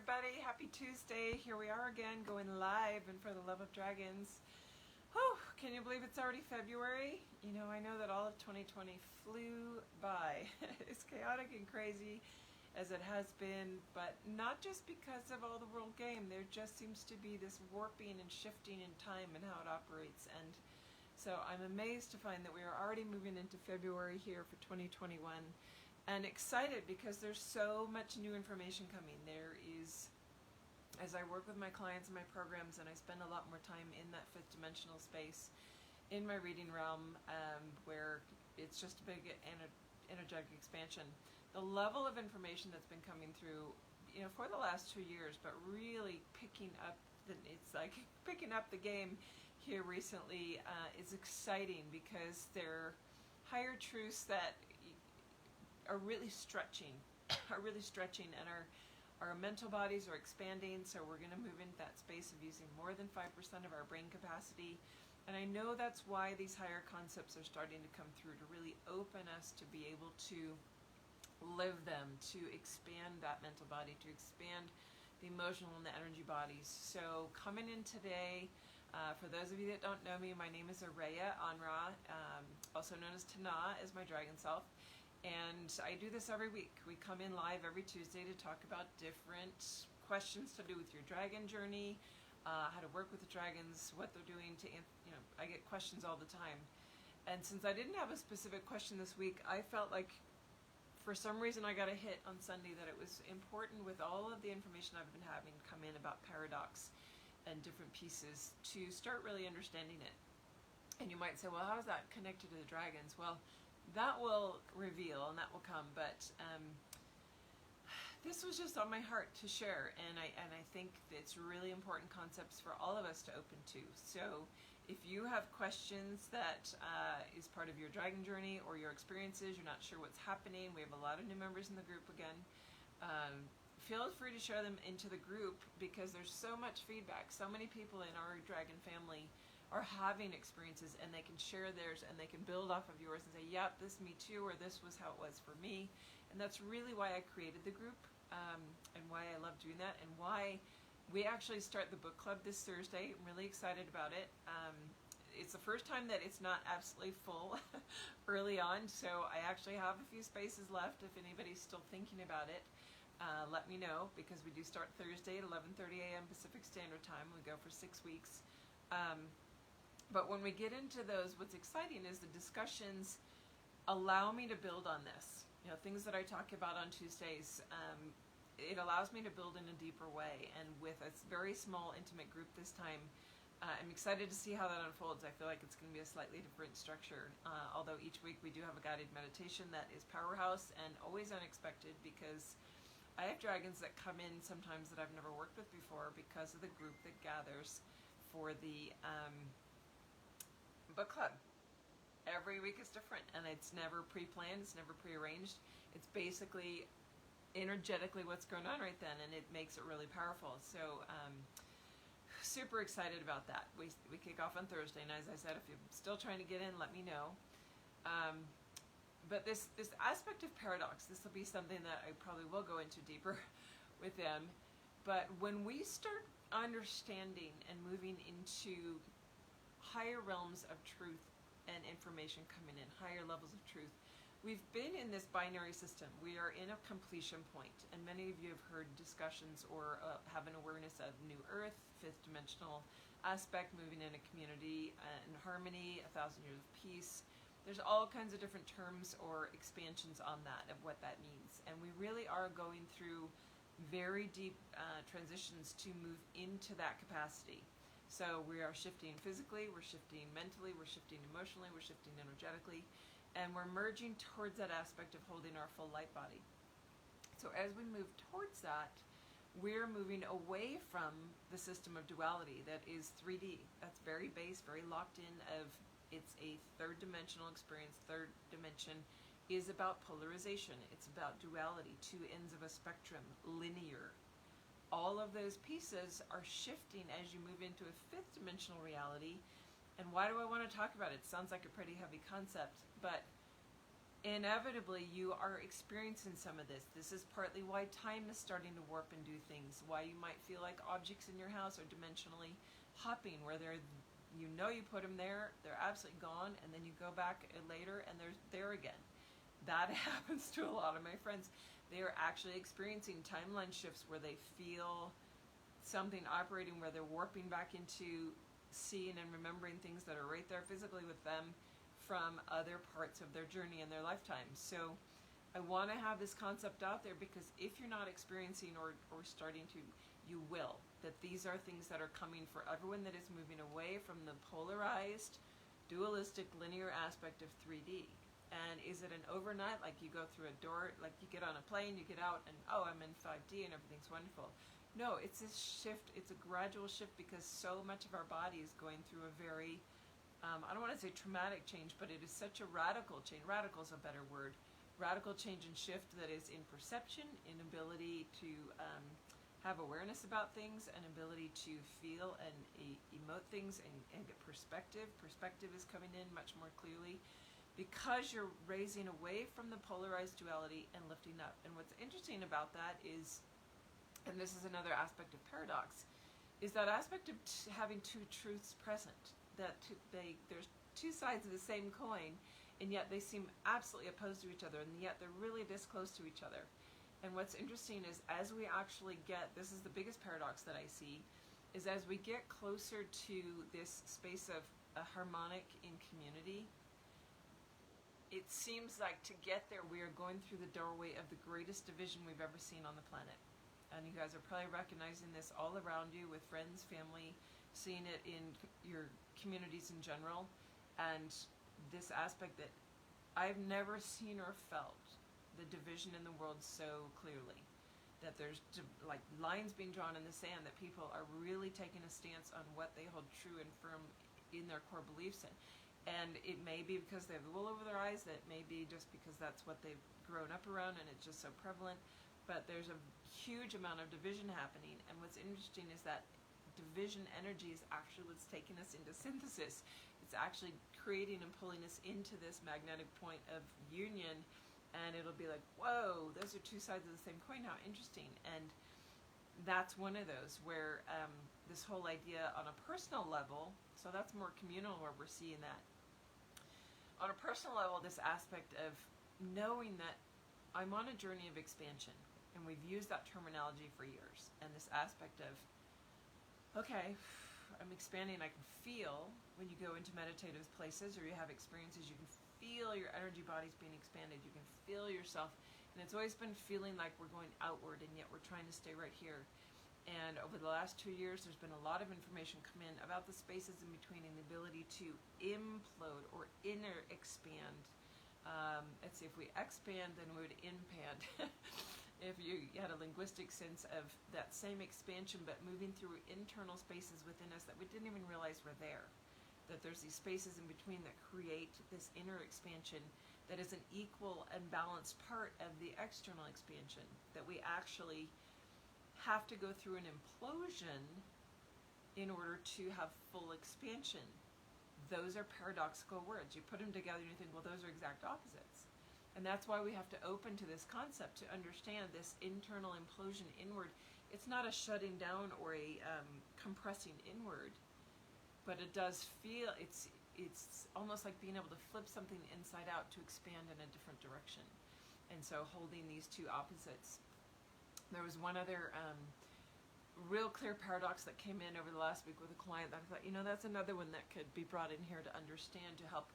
everybody. Happy Tuesday. Here we are again, going live and for the love of dragons. Whew, can you believe it's already February? You know, I know that all of 2020 flew by. It's chaotic and crazy as it has been, but not just because of all the world game. There just seems to be this warping and shifting in time and how it operates. And so I'm amazed to find that we are already moving into February here for 2021. And excited because there's so much new information coming. There is, as I work with my clients and my programs, and I spend a lot more time in that fifth dimensional space in my reading realm, where it's just a big energetic expansion. The level of information that's been coming through, you know, for the last 2 years, but really picking up it's like picking up the game here recently is exciting because they're higher truths that are really stretching, and our mental bodies are expanding, so we're going to move into that space of using more than 5% of our brain capacity. And I know that's why these higher concepts are starting to come through, to really open us to be able to live them, to expand that mental body, to expand the emotional and the energy bodies. So coming in today, for those of you that don't know me, my name is Araya Anra, also known as Tana, as my dragon self. And I do this every week. We come in live every Tuesday to talk about different questions to do with your dragon journey, how to work with the dragons, what they're doing to, I get questions all the time. And since I didn't have a specific question this week, I felt like for some reason I got a hit on Sunday that it was important, with all of the information I've been having come in about paradox and different pieces, to start really understanding it. And you might say, well, how is that connected to the dragons? Well, that will reveal and that will come, but this was just on my heart to share, and I think it's really important concepts for all of us to open to. So if you have questions that is part of your dragon journey or your experiences, you're not sure what's happening, we have a lot of new members in the group again, feel free to share them into the group, because there's so much feedback. So many people in our dragon family are having experiences, and they can share theirs and they can build off of yours and say, yep, this me too, or this was how it was for me. And that's really why I created the group, and why I love doing that, and why we actually start the book club this Thursday. I'm really excited about it. It's the first time that it's not absolutely full early on, so I actually have a few spaces left. If anybody's still thinking about it, let me know, because we do start Thursday at 11:30 a.m. Pacific Standard Time. We go for 6 weeks. But when we get into those, what's exciting is the discussions allow me to build on this. You know, things that I talk about on Tuesdays, it allows me to build in a deeper way. And with a very small, intimate group this time, I'm excited to see how that unfolds. I feel like it's going to be a slightly different structure. Although each week we do have a guided meditation that is powerhouse and always unexpected, because I have dragons that come in sometimes that I've never worked with before, because of the group that gathers for the book club. Every week is different, and it's never pre-planned, it's never pre-arranged. It's basically energetically what's going on right then, and it makes it really powerful. So super excited about that. We kick off on Thursday, and as I said, if you're still trying to get in, let me know. But this aspect of paradox, this will be something that I probably will go into deeper with them. But when we start understanding and moving into higher realms of truth and information coming in, higher levels of truth, we've been in this binary system. We are in a completion point, and many of you have heard discussions or have an awareness of New Earth, fifth dimensional aspect, moving in a community in harmony, 1,000 years of peace. There's all kinds of different terms or expansions on that, of what that means. And we really are going through very deep transitions to move into that capacity. So we are shifting physically, we're shifting mentally, we're shifting emotionally, we're shifting energetically, and we're merging towards that aspect of holding our full light body. So as we move towards that, we're moving away from the system of duality that is 3D. That's very base, very locked in of, it's a third dimensional experience. Third dimension is about polarization. It's about duality, two ends of a spectrum, linear. All of those pieces are shifting as you move into a fifth dimensional reality. And why do I want to talk about it? It sounds like a pretty heavy concept, but inevitably you are experiencing some of this. This is partly why time is starting to warp and do things, why you might feel like objects in your house are dimensionally hopping, where they're, you know, you put them there, they're absolutely gone, and then you go back later and they're there again. That happens to a lot of my friends. They are actually experiencing timeline shifts where they feel something operating, where they're warping back into seeing and remembering things that are right there physically with them from other parts of their journey in their lifetime. So I want to have this concept out there, because if you're not experiencing or starting to, you will. That these are things that are coming for everyone that is moving away from the polarized, dualistic, linear aspect of 3D. And is it an overnight, like you go through a door, like you get on a plane, you get out, and oh, I'm in 5D and everything's wonderful. No, it's this shift, it's a gradual shift, because so much of our body is going through a very, I don't want to say traumatic change, but it is such a radical change. Radical is a better word. Radical change and shift that is in perception, in ability to have awareness about things, and ability to feel and emote things, and get perspective. Perspective is coming in much more clearly, because you're raising away from the polarized duality and lifting up. And what's interesting about that is, and this is another aspect of paradox, is that aspect of having two truths present. That there's two sides of the same coin, and yet they seem absolutely opposed to each other, and yet they're really this close to each other. And what's interesting is, as we actually get, this is the biggest paradox that I see, is as we get closer to this space of a harmonic in community, it seems like to get there, we are going through the doorway of the greatest division we've ever seen on the planet. And you guys are probably recognizing this all around you with friends, family, seeing it in your communities in general. And this aspect that I've never seen or felt the division in the world so clearly. That there's like lines being drawn in the sand, that people are really taking a stance on what they hold true and firm in their core beliefs in. And it may be because they have the wool over their eyes, that may be just because that's what they've grown up around and it's just so prevalent. But there's a huge amount of division happening. And what's interesting is that division energy is actually what's taking us into synthesis. It's actually creating and pulling us into this magnetic point of union. And it'll be like, whoa, those are two sides of the same coin. How interesting. And that's one of those where this whole idea on a personal level, so that's more communal where we're seeing that. On a personal level, this aspect of knowing that I'm on a journey of expansion, and we've used that terminology for years, and this aspect of, okay, I'm expanding. I can feel when you go into meditative places or you have experiences, you can feel your energy bodies being expanded. You can feel yourself, and it's always been feeling like we're going outward, and yet we're trying to stay right here. And over the last 2 years, there's been a lot of information come in about the spaces in between and the ability to implode or inner expand. Let's see, if we expand, then we would impand. If you had a linguistic sense of that same expansion, but moving through internal spaces within us that we didn't even realize were there. That there's these spaces in between that create this inner expansion that is an equal and balanced part of the external expansion. That we actually have to go through an implosion in order to have full expansion. Those are paradoxical words. You put them together and you think, well, those are exact opposites. And that's why we have to open to this concept to understand this internal implosion inward. It's not a shutting down or a compressing inward, but it does feel, it's almost like being able to flip something inside out to expand in a different direction. And so holding these two opposites. There was one other real clear paradox that came in over the last week with a client that I thought, that's another one that could be brought in here to understand, to help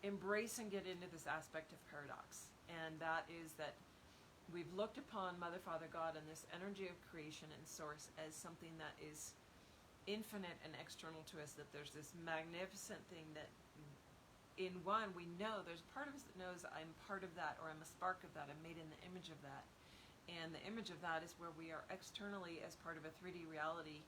embrace and get into this aspect of paradox. And that is that we've looked upon Mother, Father, God, and this energy of creation and source as something that is infinite and external to us, that there's this magnificent thing that in one, we know there's a part of us that knows I'm part of that, or I'm a spark of that, I'm made in the image of that. And the image of that is where we are externally as part of a 3D reality,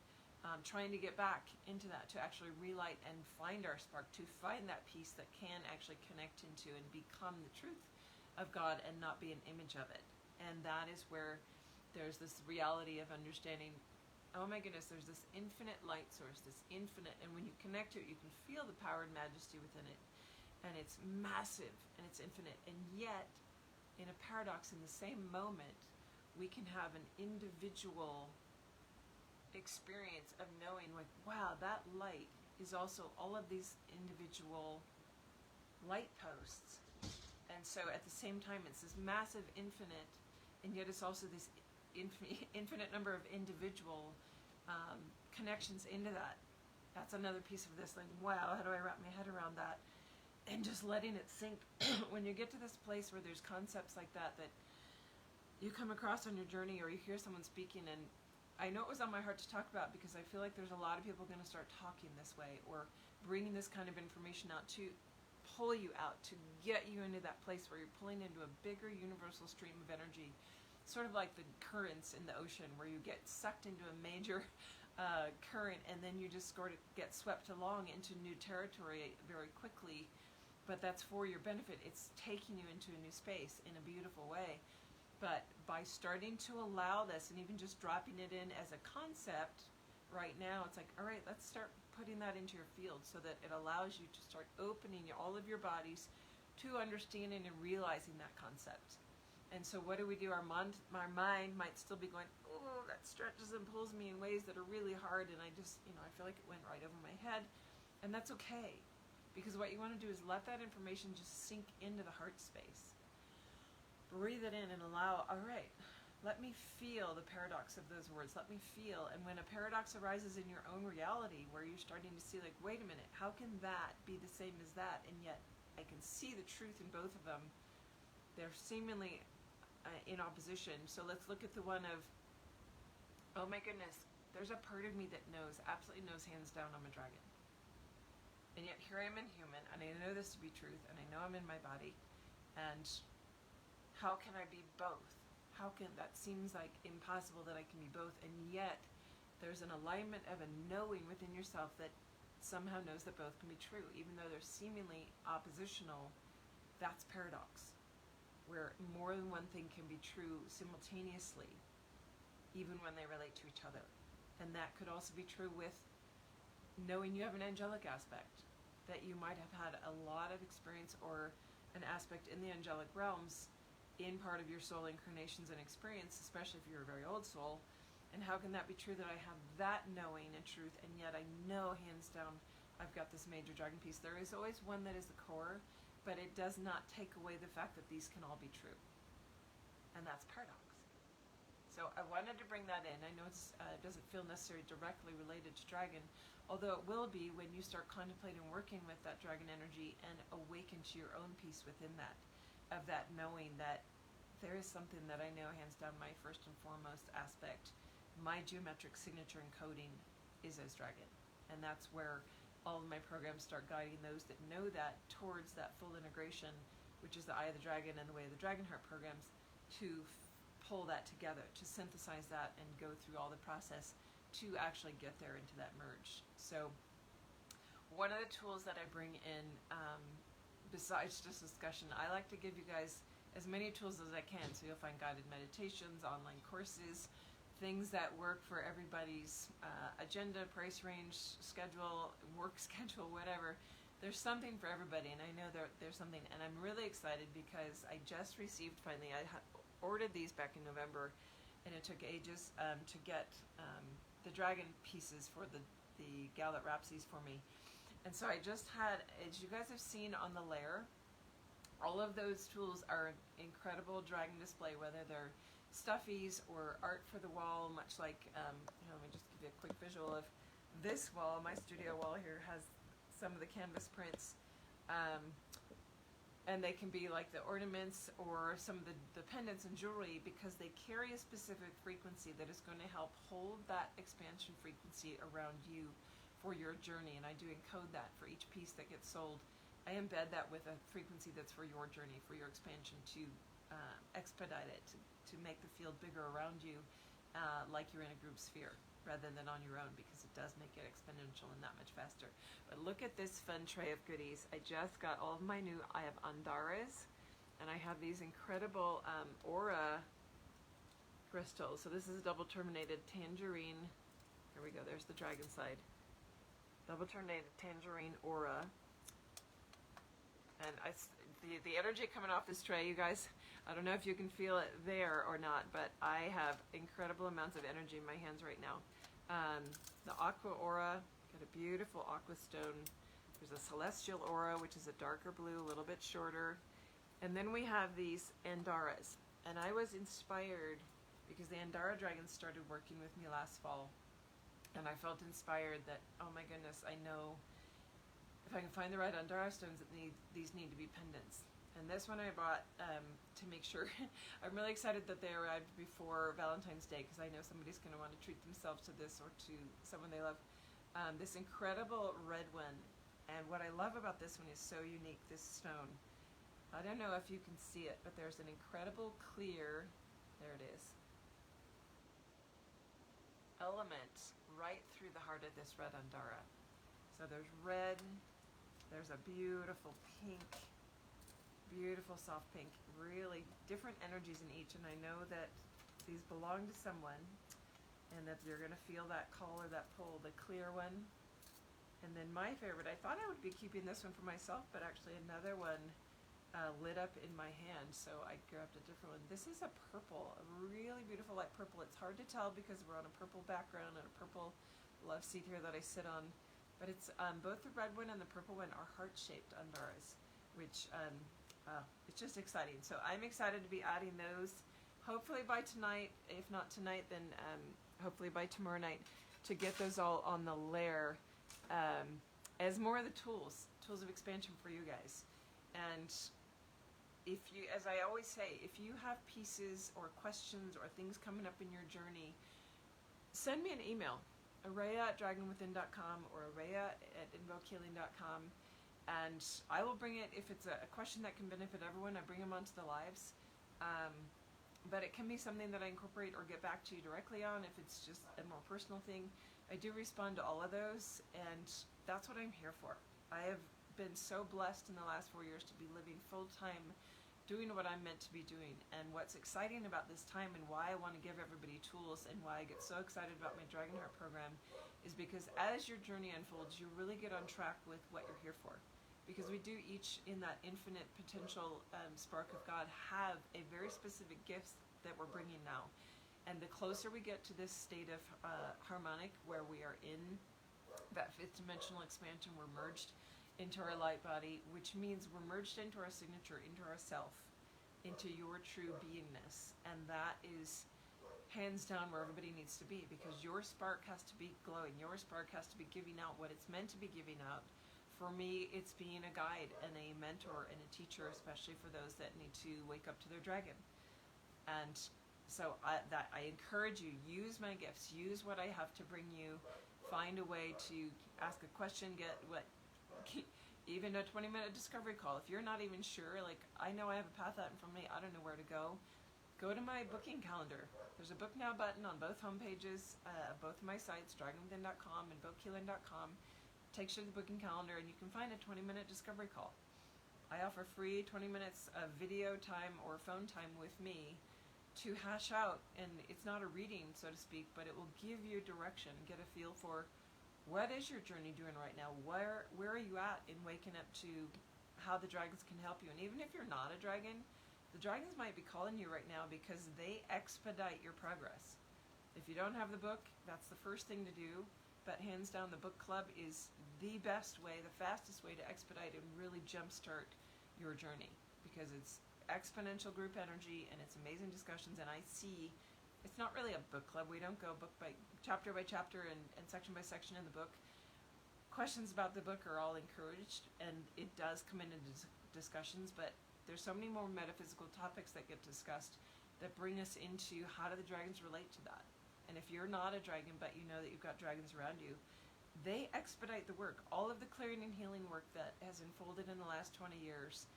trying to get back into that, to actually relight and find our spark, to find that piece that can actually connect into and become the truth of God and not be an image of it. And that is where there's this reality of understanding, oh my goodness, there's this infinite light source, this infinite, and when you connect to it, you can feel the power and majesty within it. and it's massive and it's infinite, and yet in a paradox, in the same moment, we can have an individual experience of knowing, like, wow, that light is also all of these individual light posts. And so at the same time, it's this massive infinite, and yet it's also this infinite number of individual connections into that. That's another piece of this, like, wow, how do I wrap my head around that? And just letting it sink. When you get to this place where there's concepts like that you come across on your journey, or you hear someone speaking, and I know it was on my heart to talk about because I feel like there's a lot of people going to start talking this way, or bringing this kind of information out to pull you out, to get you into that place where you're pulling into a bigger universal stream of energy, sort of like the currents in the ocean, where you get sucked into a major current, and then you just sort of get swept along into new territory very quickly. But that's for your benefit. It's taking you into a new space in a beautiful way. But by starting to allow this, and even just dropping it in as a concept right now, it's like, all right, let's start putting that into your field, so that it allows you to start opening all of your bodies to understanding and realizing that concept. And so what do? Our mind might still be going, oh, that stretches and pulls me in ways that are really hard, and I just, I feel like it went right over my head. And that's okay, because what you want to do is let that information just sink into the heart space. Breathe it in and allow, all right, let me feel the paradox of those words. Let me feel. And when a paradox arises in your own reality, where you're starting to see, like, wait a minute, how can that be the same as that? And yet I can see the truth in both of them. They're seemingly in opposition. So let's look at the one of, oh my goodness, there's a part of me that absolutely knows hands down I'm a dragon. And yet here I am in human, and I know this to be truth, and I know I'm in my body. And how can I be both? That seems like impossible that I can be both, and yet there's an alignment of a knowing within yourself that somehow knows that both can be true. Even though they're seemingly oppositional, that's paradox, where more than one thing can be true simultaneously, even when they relate to each other. And that could also be true with knowing you have an angelic aspect, that you might have had a lot of experience or an aspect in the angelic realms in part of your soul incarnations and experience, especially if you're a very old soul. And how can that be true, that I have that knowing and truth, and yet I know hands down I've got this major dragon piece? There is always one that is the core, but it does not take away the fact that these can all be true. And that's paradox. So I wanted to bring that in. I know it doesn't feel necessarily directly related to dragon, although it will be when you start contemplating working with that dragon energy and awaken to your own peace within that, of that knowing that there is something that I know hands down, my first and foremost aspect, my geometric signature and coding is as dragon. And that's where all of my programs start guiding those that know that towards that full integration, which is the Eye of the Dragon and the Way of the Dragon Heart programs, to pull that together, to synthesize that and go through all the process to actually get there into that merge. So one of the tools that I bring in, besides just discussion, I like to give you guys as many tools as I can. So you'll find guided meditations, online courses, things that work for everybody's agenda, price range, schedule, work schedule, whatever. There's something for everybody, and I know there's something. And I'm really excited because I just received, finally, I ordered these back in November, and it took ages to get the dragon pieces for the gal that wraps these for me. And so I just had, as you guys have seen on the layer, all of those tools are incredible dragon display, whether they're stuffies or art for the wall, much like, let me just give you a quick visual of this wall. My studio wall here has some of the canvas prints, and they can be like the ornaments or some of the pendants and jewelry, because they carry a specific frequency that is going to help hold that expansion frequency around you for your journey. And I do encode that for each piece that gets sold. I embed that with a frequency that's for your journey, for your expansion, to expedite it, to make the field bigger around you, like you're in a group sphere rather than on your own, because it does make it exponential and that much faster. But look at this fun tray of goodies. I just got all of my new, I have Andaras, and I have these incredible aura crystals. So this is a double terminated tangerine. Here we go, there's the dragon side. Double terminated tangerine aura. And the energy coming off this tray, you guys, I don't know if you can feel it there or not, but I have incredible amounts of energy in my hands right now. The Aqua Aura, got a beautiful aqua stone. There's a Celestial Aura, which is a darker blue, a little bit shorter. And then we have these Andaras. And I was inspired because the Andara dragons started working with me last fall. And I felt inspired that, oh my goodness, I know if I can find the right Andara stones, these need to be pendants. And this one I bought to make sure. I'm really excited that they arrived before Valentine's Day, because I know somebody's going to want to treat themselves to this or to someone they love. This incredible red one. And what I love about this one is so unique, this stone. I don't know if you can see it, but there's an incredible clear, there it is, element right through the heart of this red Andara. So there's red, there's a beautiful pink, beautiful soft pink, really different energies in each, and I know that these belong to someone and that you're going to feel that call or that pull, the clear one. And then my favorite, I thought I would be keeping this one for myself, but actually another one lit up in my hand, so I grabbed a different one. This is a purple, a really beautiful light purple. It's hard to tell because we're on a purple background and a purple love seat here that I sit on, but it's both the red one and the purple one are heart-shaped Andaras, which it's just exciting. So I'm excited to be adding those, hopefully by tonight. If not tonight, then hopefully by tomorrow night, to get those all on the lair as more of the tools of expansion for you guys. And if you, as I always say, if you have pieces or questions or things coming up in your journey, send me an email, araya@dragonwithin.com or araya@invokehealing.com, and I will bring it. If it's a question that can benefit everyone, I bring them onto the lives. But it can be something that I incorporate or get back to you directly on if it's just a more personal thing. I do respond to all of those, and that's what I'm here for. I have been so blessed in the last 4 years to be living full-time doing what I'm meant to be doing. And what's exciting about this time and why I want to give everybody tools and why I get so excited about my Dragon Heart program is because as your journey unfolds, you really get on track with what you're here for. Because we do each, in that infinite potential spark of God, have a very specific gift that we're bringing now. And the closer we get to this state of harmonic, where we are in that fifth dimensional expansion, we're merged into our light body, which means we're merged into our signature, into our self, into your true beingness. And that is hands down where everybody needs to be, because your spark has to be glowing. Your spark has to be giving out what it's meant to be giving out. For me, it's being a guide and a mentor and a teacher, especially for those that need to wake up to their dragon. And so I encourage you, use my gifts, use what I have to bring you, find a way to ask a question, get what, even a 20-minute discovery call. If you're not even sure, like I know I have a path out in front of me, I don't know where to go to my booking calendar. There's a book now button on both home pages, both of my sites, dragonwithin.com and invokehealing.com. Takes you to the booking calendar, and you can find a 20-minute discovery call. I offer free 20 minutes of video time or phone time with me to hash out, and it's not a reading, so to speak, but it will give you direction, get a feel for what is your journey doing right now? Where are you at in waking up to how the dragons can help you? And even if you're not a dragon, the dragons might be calling you right now because they expedite your progress. If you don't have the book, that's the first thing to do. But hands down, the book club is the best way, the fastest way to expedite and really jumpstart your journey, because it's exponential group energy and it's amazing discussions. And I see, it's not really a book club. We don't go book by chapter and section by section in the book. Questions about the book are all encouraged, and it does come into discussions, but there's so many more metaphysical topics that get discussed that bring us into how do the dragons relate to that. And if you're not a dragon, but you know that you've got dragons around you, they expedite the work. All of the clearing and healing work that has unfolded in the last 20 years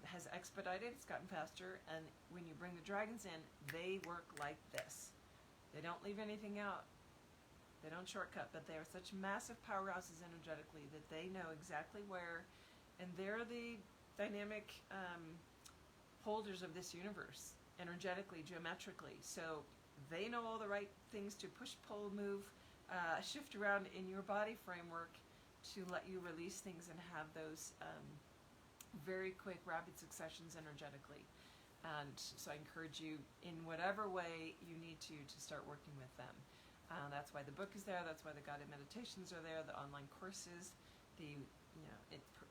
has expedited, it's gotten faster, and when you bring the dragons in, they work like this. They don't leave anything out. They don't shortcut, but they are such massive powerhouses energetically that they know exactly where, and they're the dynamic holders of this universe, energetically, geometrically. So they know all the right things to push, pull, move, shift around in your body framework to let you release things and have those very quick, rapid successions energetically. And so I encourage you in whatever way you need to start working with them. That's why the book is there. That's why the guided meditations are there, the online courses, the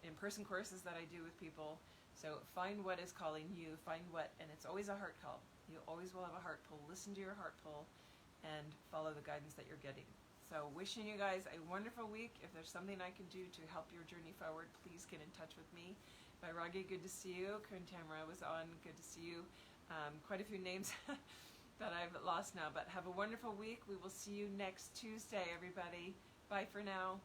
in-person courses that I do with people. So find what is calling you, find what, and it's always a heart call. You always will have a heart pull. Listen to your heart pull and follow the guidance that you're getting. So wishing you guys a wonderful week. If there's something I can do to help your journey forward, please get in touch with me. Vairagi, good to see you. Kern Tamara was on, good to see you. Quite a few names that I've lost now, but have a wonderful week. We will see you next Tuesday, everybody. Bye for now.